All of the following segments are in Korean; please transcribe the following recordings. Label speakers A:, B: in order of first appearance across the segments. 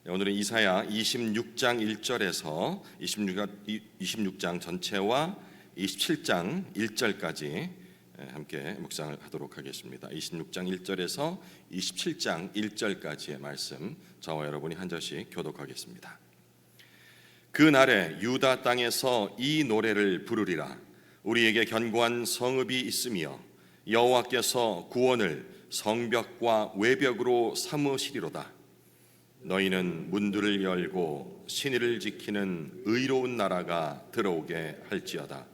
A: 오늘은 이사야 26장 1절에서 26장 전체와 27장 1절까지 함께 묵상을 하도록 하겠습니다. 26장 1절에서 27장 1절까지의 말씀, 저와 여러분이 한 절씩 교독하겠습니다. 그 날에 유다 땅에서 이 노래를 부르리라. 우리에게 견고한 성읍이 있으며 여호와께서 구원을 성벽과 외벽으로 삼으시리로다. 너희는 문들을 열고 신의를 지키는 의로운 나라가 들어오게 할지어다.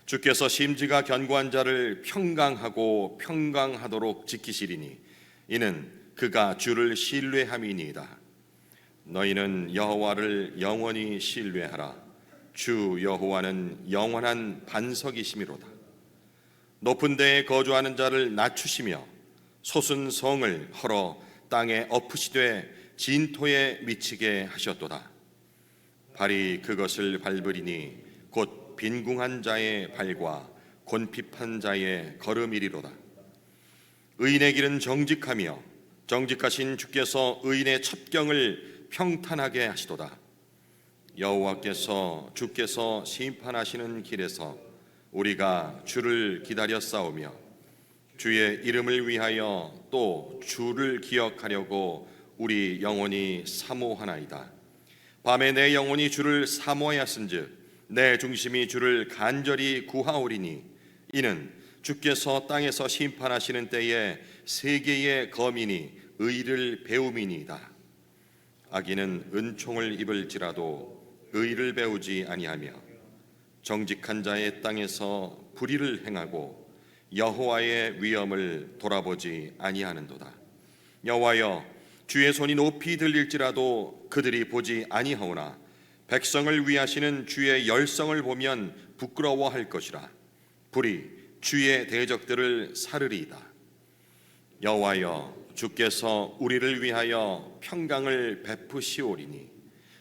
A: 주께서 심지가 견고한 자를 평강하고 평강하도록 지키시리니 이는 그가 주를 신뢰함이니이다. 너희는 여호와를 영원히 신뢰하라. 주 여호와는 영원한 반석이시미로다. 높은 데에 거주하는 자를 낮추시며 솟은 성을 헐어 땅에 엎으시되 진토에 미치게 하셨도다. 발이 그것을 밟으리니 곧 빈궁한 자의 발과 곤핍한 자의 걸음이리로다. 의인의 길은 정직하며 정직하신 주께서 의인의 첩경을 평탄하게 하시도다. 여호와께서 주께서 심판하시는 길에서 우리가 주를 기다려 싸우며 주의 이름을 위하여 또 주를 기억하려고 우리 영혼이 사모하나이다. 밤에 내 영혼이 주를 사모하였은즉 내 중심이 주를 간절히 구하오리니 이는 주께서 땅에서 심판하시는 때에 세계의 거민이 의를 배움이니이다. 악인은 은총을 입을지라도 의를 배우지 아니하며 정직한 자의 땅에서 불의를 행하고 여호와의 위엄을 돌아보지 아니하는도다. 여호와여, 주의 손이 높이 들릴지라도 그들이 보지 아니하오나 백성을 위하시는 주의 열성을 보면 부끄러워할 것이라. 불이 주의 대적들을 사르리이다. 여호와여, 주께서 우리를 위하여 평강을 베푸시오리니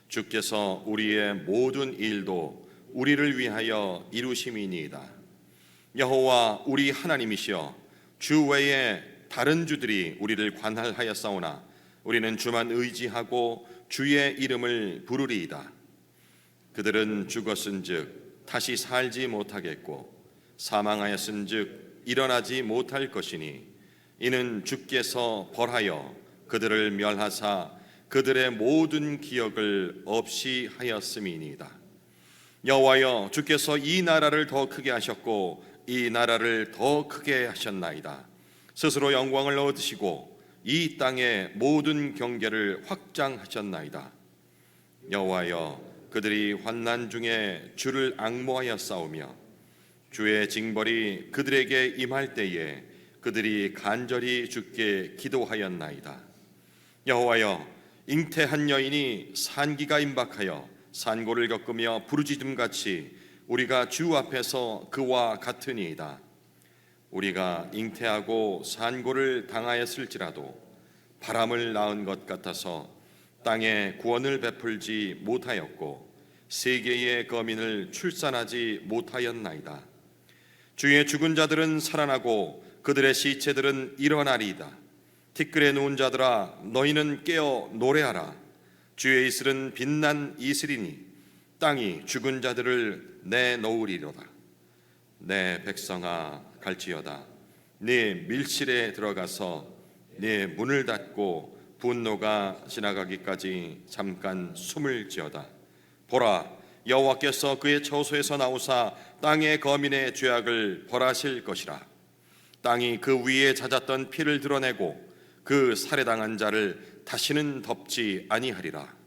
A: 주께서 우리의 모든 일도 우리를 위하여 이루심이니이다. 여호와 우리 하나님이시여, 주 외에 다른 주들이 우리를 관할하였사오나 우리는 주만 의지하고 주의 이름을 부르리이다. 그들은 죽었은즉 다시 살지 못하겠고 사망하였은즉 일어나지 못할 것이니 이는 주께서 벌하여 그들을 멸하사 그들의 모든 기억을 없이 하였음이니이다. 여호와여, 주께서 이 나라를 더 크게 하셨고 이 나라를 더 크게 하셨나이다. 스스로 영광을 얻으시고 이 땅의 모든 경계를 확장하셨나이다. 여호와여, 그들이 환난 중에 주를 앙모하여 싸우며 주의 징벌이 그들에게 임할 때에 그들이 간절히 주께 기도하였나이다. 여호와여, 잉태한 여인이 산기가 임박하여 산고를 겪으며 부르짖음같이 우리가 주 앞에서 그와 같으니이다. 우리가 잉태하고 산고를 당하였을지라도 바람을 낳은 것 같아서 땅에 구원을 베풀지 못하였고 세계의 거민을 출산하지 못하였나이다. 주의 죽은 자들은 살아나고 그들의 시체들은 일어나리이다. 티끌에 누운 자들아, 너희는 깨어 노래하라. 주의 이슬은 빛난 이슬이니 땅이 죽은 자들을 내놓으리로다. 내 백성아, 갈지어다. 네 밀실에 들어가서 네 문을 닫고 분노가 지나가기까지 잠깐 숨을 지어다. 보라, 여호와께서 그의 처소에서 나오사 땅의 거민의 죄악을 벌하실 것이라. 땅이 그 위에 잦았던 피를 드러내고 그 살해당한 자를 다시는 덮지 아니하리라.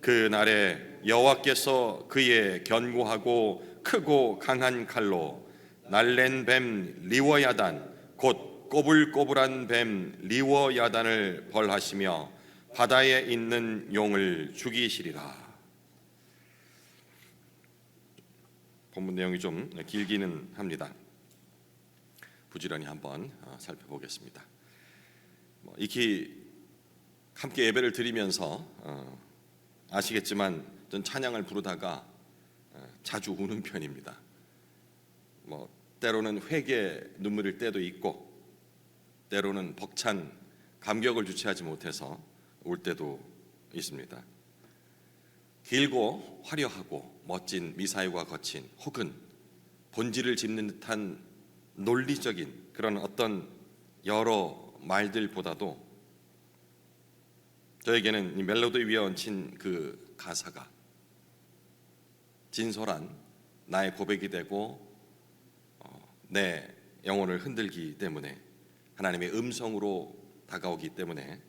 A: 그 날에 여호와께서 그의 견고하고 크고 강한 칼로 날랜 뱀 리워야단 곧 꼬불꼬불한 뱀 리워야단을 벌하시며 바다에 있는 용을 죽이시리라. 본문 내용이 좀 길기는 합니다. 부지런히 한번 살펴보겠습니다. 익히 함께 예배를 드리면서 아시겠지만 전 찬양을 부르다가 자주 우는 편입니다. 때로는 회개 눈물일 때도 있고 때로는 벅찬 감격을 주체하지 못해서 울 때도 있습니다. 길고 화려하고 멋진 미사일과 거친 혹은 본질을 짚는 듯한 논리적인 그런 어떤 여러 말들보다도 저에게는 이 멜로디 위에 얹힌 그 가사가 진솔한 나의 고백이 되고 내 영혼을 흔들기 때문에 하나님의 음성으로 다가오기 때문에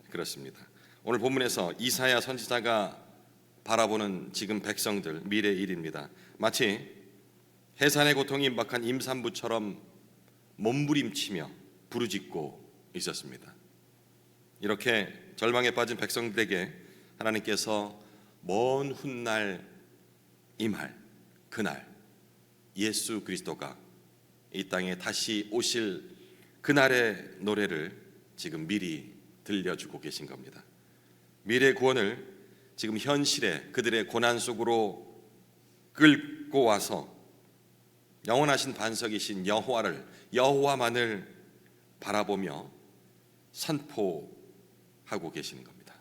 A: 그렇습니다. 오늘 본문에서 이사야 선지자가 바라보는 지금 백성들 미래의 일입니다. 마치 해산의 고통이 임박한 임산부처럼 몸부림치며 부르짖고 있었습니다. 이렇게 절망에 빠진 백성들에게 하나님께서 먼 훗날 임할 그날 예수 그리스도가 이 땅에 다시 오실 그날의 노래를 지금 미리 들려주고 계신 겁니다. 미래의 구원을 지금 현실에 그들의 고난 속으로 끌고 와서 영원하신 반석이신 여호와만을 바라보며 선포하고 계시는 겁니다.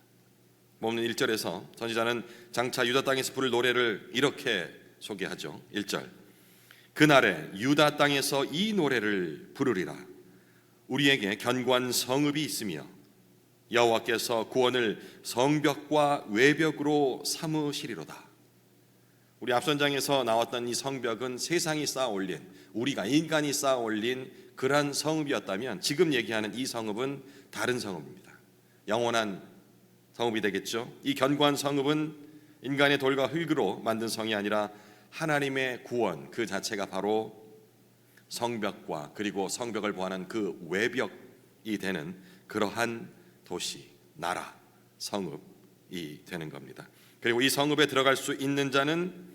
A: 본문 1절에서 선지자는 장차 유다 땅에서 부를 노래를 이렇게 소개하죠. 1절 그날에 유다 땅에서 이 노래를 부르리라. 우리에게 견고한 성읍이 있으며 여호와께서 구원을 성벽과 외벽으로 삼으시리로다. 우리 앞선 장에서 나왔던 이 성벽은 세상이 쌓아 올린, 우리가 인간이 쌓아 올린 그러한 성읍이었다면 지금 얘기하는 이 성읍은 다른 성읍입니다. 영원한 성읍이 되겠죠. 이 견고한 성읍은 인간의 돌과 흙으로 만든 성이 아니라 하나님의 구원 그 자체가 바로 성벽과 그리고 성벽을 보하는 그 외벽이 되는 그러한 도시, 나라, 성읍이 되는 겁니다. 그리고 이 성읍에 들어갈 수 있는 자는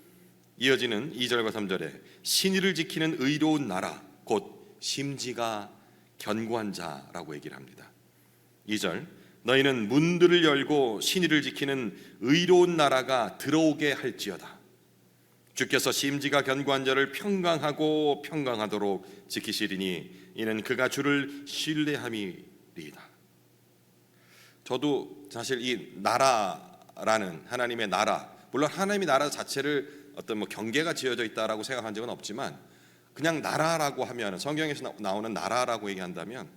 A: 이어지는 2절과 3절에 신의를 지키는 의로운 나라 곧 심지가 견고한 자라고 얘기를 합니다. 2절 너희는 문들을 열고 신의를 지키는 의로운 나라가 들어오게 할지어다. 주께서 심지가 견고한 자를 평강하고 평강하도록 지키시리니 이는 그가 주를 신뢰함이리이다. 저도 사실 이 나라라는 하나님의 나라, 물론 하나님의 나라 자체를 어떤 경계가 지어져 있다라고 생각한 적은 없지만 그냥 나라라고 하면 성경에서 나오는 나라라고 얘기한다면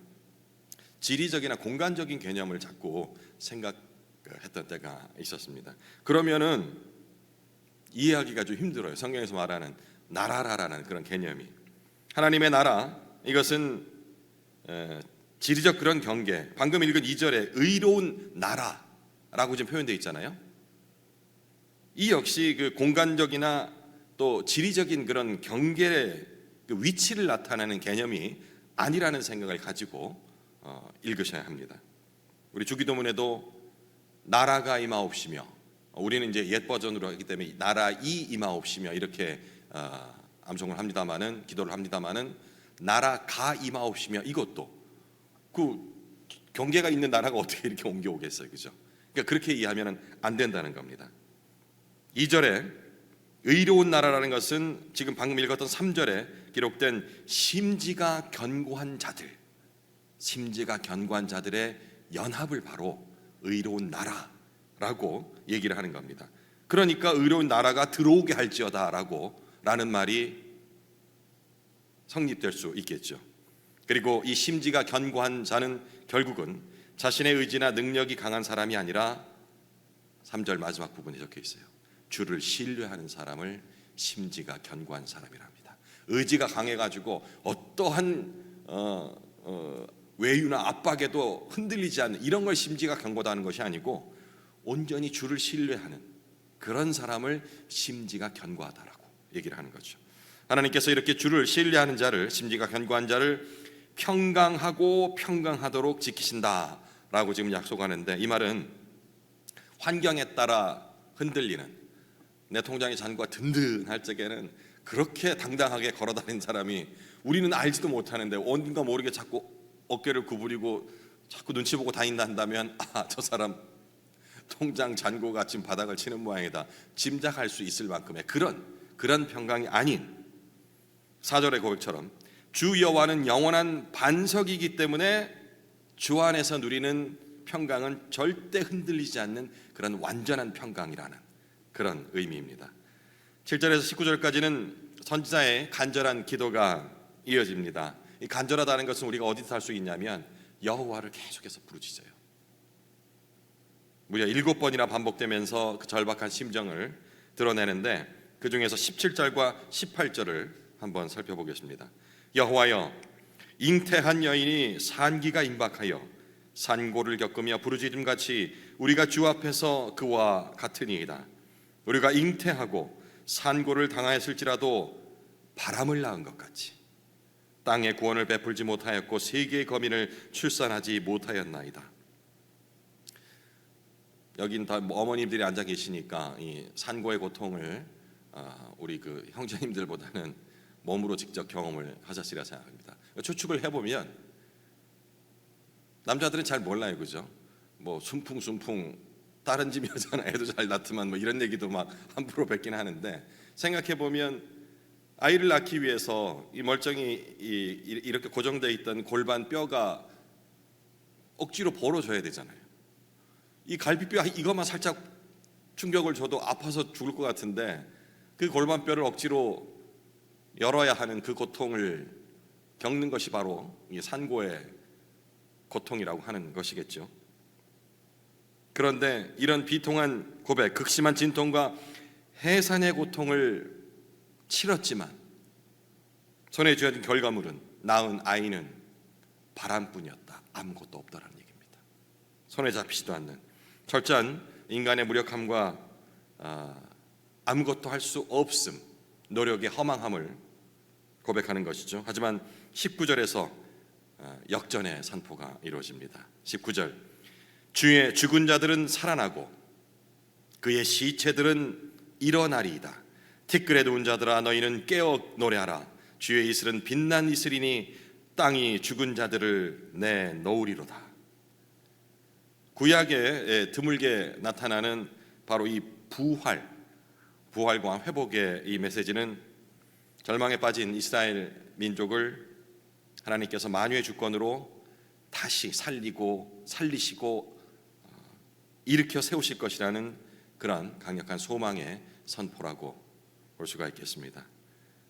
A: 지리적이나 공간적인 개념을 자꾸 생각했던 때가 있었습니다. 그러면은 이해하기가 좀 힘들어요. 성경에서 말하는 나라라는 그런 개념이. 하나님의 나라, 이것은 지리적 그런 경계, 방금 읽은 2절에 의로운 나라라고 지금 표현되어 있잖아요. 이 역시 그 공간적이나 또 지리적인 그런 경계의 그 위치를 나타내는 개념이 아니라는 생각을 가지고 읽으셔야 합니다. 우리 주기도문에도 나라가 임하옵시며, 우리는 이제 옛 버전으로 하기 때문에 나라이 임하옵시며 이렇게 암송을 합니다마는, 기도를 합니다마는 나라가 임하옵시며 이것도 그 경계가 있는 나라가 어떻게 이렇게 옮겨오겠어요, 그죠? 그러니까 그렇게 이해하면 안 된다는 겁니다. 2절에 의로운 나라라는 것은 지금 방금 읽었던 3절에 기록된 심지가 견고한 자들, 심지가 견고한 자들의 연합을 바로 의로운 나라라고 얘기를 하는 겁니다. 그러니까 의로운 나라가 들어오게 할지어다라고 라는 말이 성립될 수 있겠죠. 그리고 이 심지가 견고한 자는 결국은 자신의 의지나 능력이 강한 사람이 아니라 3절 마지막 부분에 적혀 있어요. 주를 신뢰하는 사람을 심지가 견고한 사람이라 합니다. 의지가 강해가지고 어떠한 외유나 압박에도 흔들리지 않는 이런 걸 심지가 견고하다는 것이 아니고 온전히 주를 신뢰하는 그런 사람을 심지가 견고하다라고 얘기를 하는 거죠. 하나님께서 이렇게 주를 신뢰하는 자를, 심지가 견고한 자를 평강하고 평강하도록 지키신다라고 지금 약속하는데, 이 말은 환경에 따라 흔들리는, 내 통장의 잔고가 든든할 적에는 그렇게 당당하게 걸어다니는 사람이 우리는 알지도 못하는데 어딘가 모르게 자꾸 어깨를 구부리고 자꾸 눈치 보고 다닌다 한다면 저 사람 통장 잔고가 지금 바닥을 치는 모양이다 짐작할 수 있을 만큼의 그런 평강이 아닌 4절의 고백처럼 주 여호와는 영원한 반석이기 때문에 주 안에서 누리는 평강은 절대 흔들리지 않는 그런 완전한 평강이라는 그런 의미입니다. 7절에서 19절까지는 선지자의 간절한 기도가 이어집니다. 이 간절하다는 것은 우리가 어디서 할 수 있냐면 여호와를 계속해서 부르짖어요. 무려 7번이나 반복되면서 그 절박한 심정을 드러내는데, 그 중에서 17절과 18절을 한번 살펴보겠습니다. 여호와여, 잉태한 여인이 산기가 임박하여 산고를 겪으며 부르짖음같이 우리가 주 앞에서 그와 같으니이다. 우리가 잉태하고 산고를 당하였을지라도 바람을 낳은 것 같이 땅에 구원을 베풀지 못하였고 세계의 거민을 출산하지 못하였나이다. 여긴 다 어머님들이 앉아 계시니까 이 산고의 고통을 우리 그 형제님들보다는 몸으로 직접 경험을 하셨으리라 생각합니다. 추측을 해보면 남자들은 잘 몰라요, 그죠? 뭐 순풍순풍 다른 집 여자는 애도 잘 낳지만 뭐 이런 얘기도 막 함부로 뱉긴 하는데, 생각해 보면 아이를 낳기 위해서 이 멀쩡히 이렇게 고정되어 있던 골반 뼈가 억지로 벌어져야 되잖아요. 이 갈비뼈 이것만 살짝 충격을 줘도 아파서 죽을 것 같은데 그 골반 뼈를 억지로 열어야 하는 그 고통을 겪는 것이 바로 이 산고의 고통이라고 하는 것이겠죠. 그런데 이런 비통한 고백, 극심한 진통과 해산의 고통을 치렀지만 손에 쥐어진 결과물은, 낳은 아이는 바람뿐이었다. 아무것도 없다라는 얘기입니다. 손에 잡히지도 않는 철저한 인간의 무력함과 아무것도 할 수 없음, 노력의 허망함을 고백하는 것이죠. 하지만 19절에서 역전의 선포가 이루어집니다. 19절, 주의 죽은 자들은 살아나고 그의 시체들은 일어나리이다. 티끌에 누운 자들아, 너희는 깨어 노래하라. 주의 이슬은 빛난 이슬이니 땅이 죽은 자들을 내놓으리로다. 구약에 드물게 나타나는 바로 이 부활과 회복의 이 메시지는 절망에 빠진 이스라엘 민족을 하나님께서 만유의 주권으로 다시 살리시고 일으켜 세우실 것이라는 그러한 강력한 소망의 선포라고 볼 수가 있겠습니다.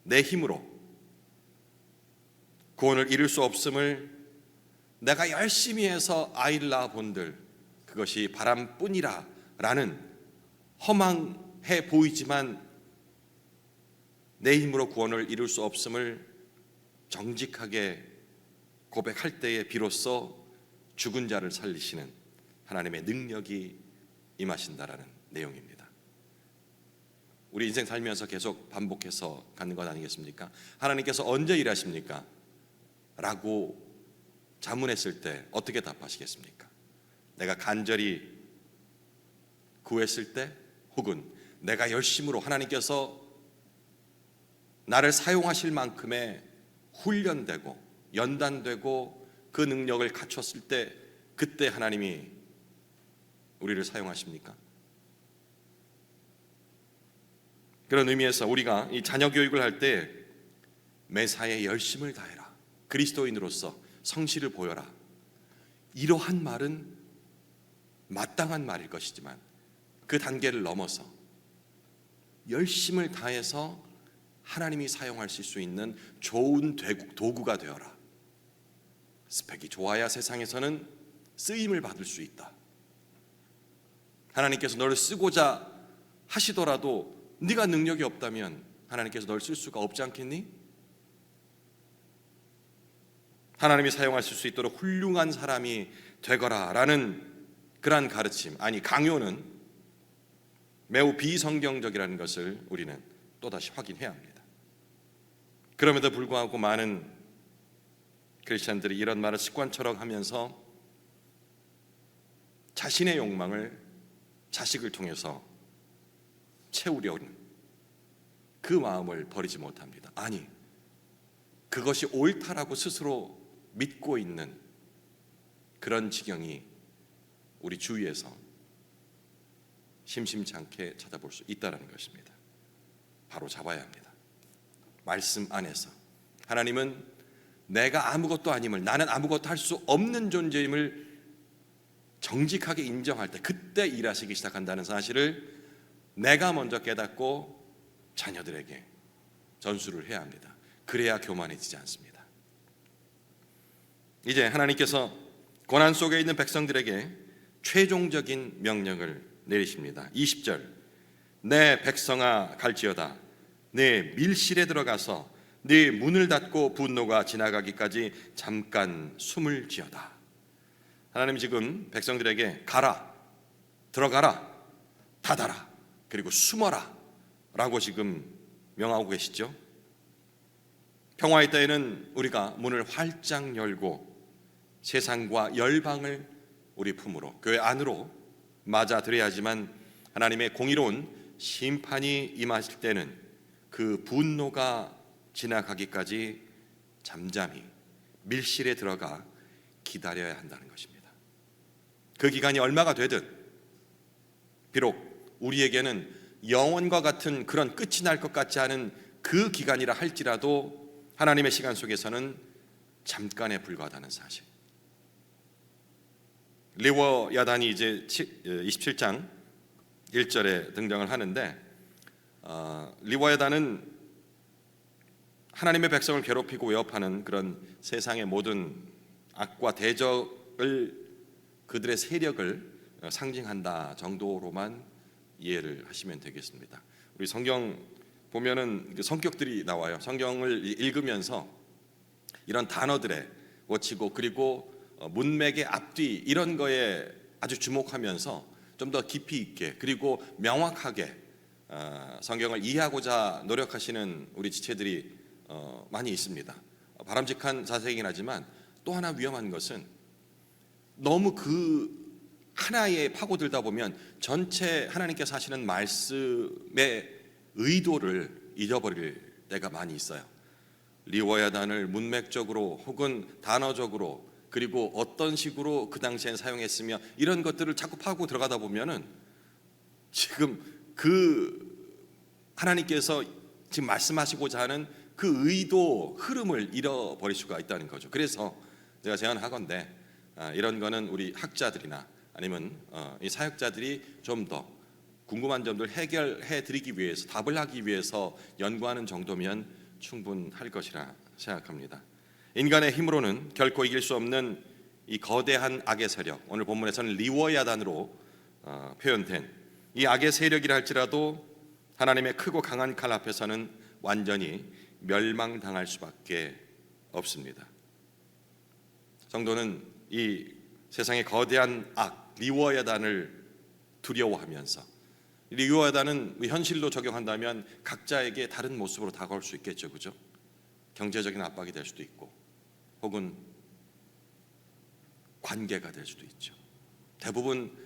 A: 내 힘으로 구원을 이룰 수 없음을 내가 열심히 해서 아이를 낳아 본들 그것이 바람뿐이라 라는 허망해 보이지만 내 힘으로 구원을 이룰 수 없음을 정직하게 고백할 때에 비로소 죽은 자를 살리시는 하나님의 능력이 임하신다라는 내용입니다. 우리 인생 살면서 계속 반복해서 가는 것 아니겠습니까? 하나님께서 언제 일하십니까? 라고 자문했을 때 어떻게 답하시겠습니까? 내가 간절히 구했을 때, 혹은 내가 열심으로 하나님께서 나를 사용하실 만큼의 훈련되고 연단되고 그 능력을 갖췄을 때, 그때 하나님이 우리를 사용하십니까? 그런 의미에서 우리가 이 자녀 교육을 할 때 매사에 열심을 다해라, 그리스도인으로서 성실을 보여라, 이러한 말은 마땅한 말일 것이지만 그 단계를 넘어서 열심을 다해서 하나님이 사용하실 수 있는 좋은 도구가 되어라. 스펙이 좋아야 세상에서는 쓰임을 받을 수 있다. 하나님께서 너를 쓰고자 하시더라도 네가 능력이 없다면 하나님께서 너를 쓸 수가 없지 않겠니? 하나님이 사용하실 수 있도록 훌륭한 사람이 되거라 라는 그러한 가르침, 아니 강요는 매우 비성경적이라는 것을 우리는 또다시 확인해야 합니다. 그럼에도 불구하고 많은 크리스천들이 이런 말을 습관처럼 하면서 자신의 욕망을 자식을 통해서 채우려는 그 마음을 버리지 못합니다. 아니, 그것이 옳다라고 스스로 믿고 있는 그런 지경이 우리 주위에서 심심치 않게 찾아볼 수 있다는 것입니다. 바로 잡아야 합니다. 말씀 안에서 하나님은 내가 아무것도 아님을, 나는 아무것도 할 수 없는 존재임을 정직하게 인정할 때 그때 일하시기 시작한다는 사실을 내가 먼저 깨닫고 자녀들에게 전수를 해야 합니다. 그래야 교만해지지 않습니다. 이제 하나님께서 고난 속에 있는 백성들에게 최종적인 명령을 내리십니다. 20절, 내 백성아 갈지어다 내 밀실에 들어가서 네 문을 닫고 분노가 지나가기까지 잠깐 숨을 지어다. 하나님 지금 백성들에게 가라, 들어가라, 닫아라, 그리고 숨어라 라고 지금 명하고 계시죠. 평화의 때에는 우리가 문을 활짝 열고 세상과 열방을 우리 품으로, 교회 안으로 맞아들여야지만 하나님의 공의로운 심판이 임하실 때는 그 분노가 지나가기까지 잠잠히 밀실에 들어가 기다려야 한다는 것입니다. 그 기간이 얼마가 되든, 비록 우리에게는 영원과 같은 그런 끝이 날 것 같지 않은 그 기간이라 할지라도 하나님의 시간 속에서는 잠깐에 불과하다는 사실. 리워 야단이 이제 27장 1절에 등장을 하는데, 리워 야단은 하나님의 백성을 괴롭히고 외업하는 그런 세상의 모든 악과 대적을, 그들의 세력을 상징한다 정도로만 이해를 하시면 되겠습니다. 우리 성경 보면은 성격들이 나와요. 성경을 읽으면서 이런 단어들에 워치고, 그리고 문맥의 앞뒤 이런 거에 아주 주목하면서 좀 더 깊이 있게, 그리고 명확하게 성경을 이해하고자 노력하시는 우리 지체들이 많이 있습니다. 바람직한 자세이긴 하지만 또 하나 위험한 것은 너무 그 하나에 파고들다 보면 전체 하나님께서 하시는 말씀의 의도를 잃어버릴 때가 많이 있어요. 리워야단을 문맥적으로 혹은 단어적으로, 그리고 어떤 식으로 그 당시엔 사용했으며 이런 것들을 자꾸 파고 들어가다 보면은 지금 그 하나님께서 지금 말씀하시고자 하는 그 의도, 흐름을 잃어버릴 수가 있다는 거죠. 그래서 제가 제안하건대 이런 거는 우리 학자들이나 아니면 이 사역자들이 좀 더 궁금한 점들 해결해 드리기 위해서, 답을 하기 위해서 연구하는 정도면 충분할 것이라 생각합니다. 인간의 힘으로는 결코 이길 수 없는 이 거대한 악의 세력, 오늘 본문에서는 리워야단으로 표현된 이 악의 세력이라 할지라도 하나님의 크고 강한 칼 앞에서는 완전히 멸망당할 수밖에 없습니다. 성도는 이 세상의 거대한 악 리워야단을 두려워하면서, 리워야단은 현실로 적용한다면 각자에게 다른 모습으로 다가올 수 있겠죠, 그죠? 경제적인 압박이 될 수도 있고, 혹은 관계가 될 수도 있죠. 대부분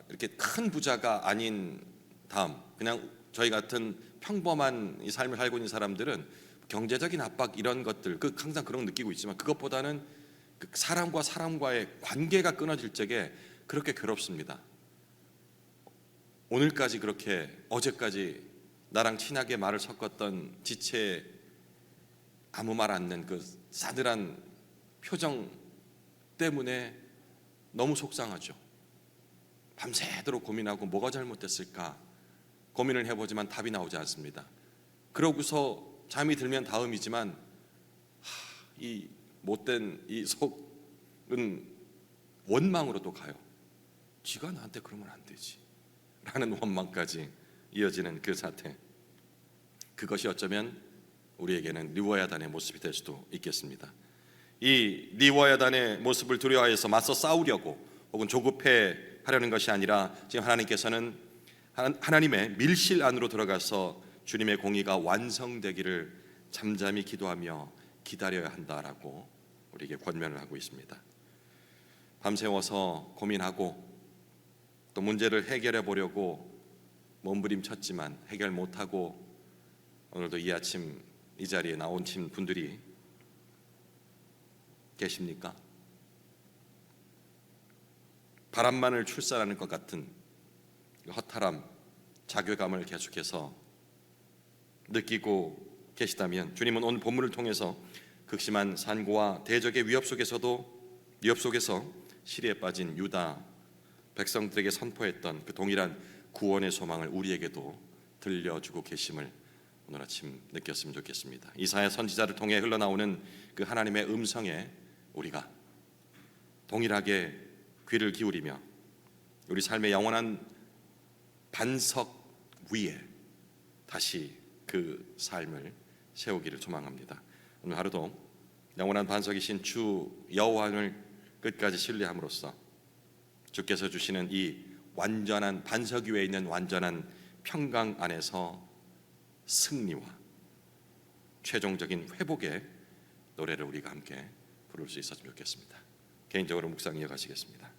A: 이렇게 큰 부자가 아닌 다음 그냥 저희 같은 평범한 이 삶을 살고 있는 사람들은 경제적인 압박 이런 것들 항상 그런 거 느끼고 있지만, 그것보다는 그 사람과 사람과의 관계가 끊어질 적에 그렇게 괴롭습니다. 오늘까지 그렇게, 어제까지 나랑 친하게 말을 섞었던 지체 아무 말 않는 그 싸늘한 표정 때문에 너무 속상하죠. 밤새도록 고민하고 뭐가 잘못됐을까 고민을 해보지만 답이 나오지 않습니다. 그러고서 잠이 들면 다음이지만 이 못된 이 속은 원망으로 또 가요. 쥐가 나한테 그러면 안 되지 라는 원망까지 이어지는 그 사태, 그것이 어쩌면 우리에게는 리워야단의 모습이 될 수도 있겠습니다. 이 리워야단의 모습을 두려워해서 맞서 싸우려고 혹은 조급해 하려는 것이 아니라, 지금 하나님께서는 하나님의 밀실 안으로 들어가서 주님의 공의가 완성되기를 잠잠히 기도하며 기다려야 한다라고 우리에게 권면을 하고 있습니다. 밤새워서 고민하고 또 문제를 해결해 보려고 몸부림쳤지만 해결 못하고 오늘도 이 아침 이 자리에 나오신 분들이 계십니까? 바람만을 출산하는 것 같은 허탈함, 자괴감을 계속해서 느끼고 계시다면, 주님은 오늘 본문을 통해서 극심한 산고와 대적의 위협 속에서 시리에 빠진 유다 백성들에게 선포했던 그 동일한 구원의 소망을 우리에게도 들려주고 계심을 오늘 아침 느꼈으면 좋겠습니다. 이사야 선지자를 통해 흘러나오는 그 하나님의 음성에 우리가 동일하게 귀를 기울이며 우리 삶의 영원한 반석 위에 다시 그 삶을 세우기를 소망합니다. 오늘 하루도 영원한 반석이신 주 여호와를 끝까지 신뢰함으로써 주께서 주시는 이 완전한 반석 위에 있는 완전한 평강 안에서 승리와 최종적인 회복의 노래를 우리가 함께 부를 수 있었으면 좋겠습니다. 개인적으로 묵상 이어가시겠습니다.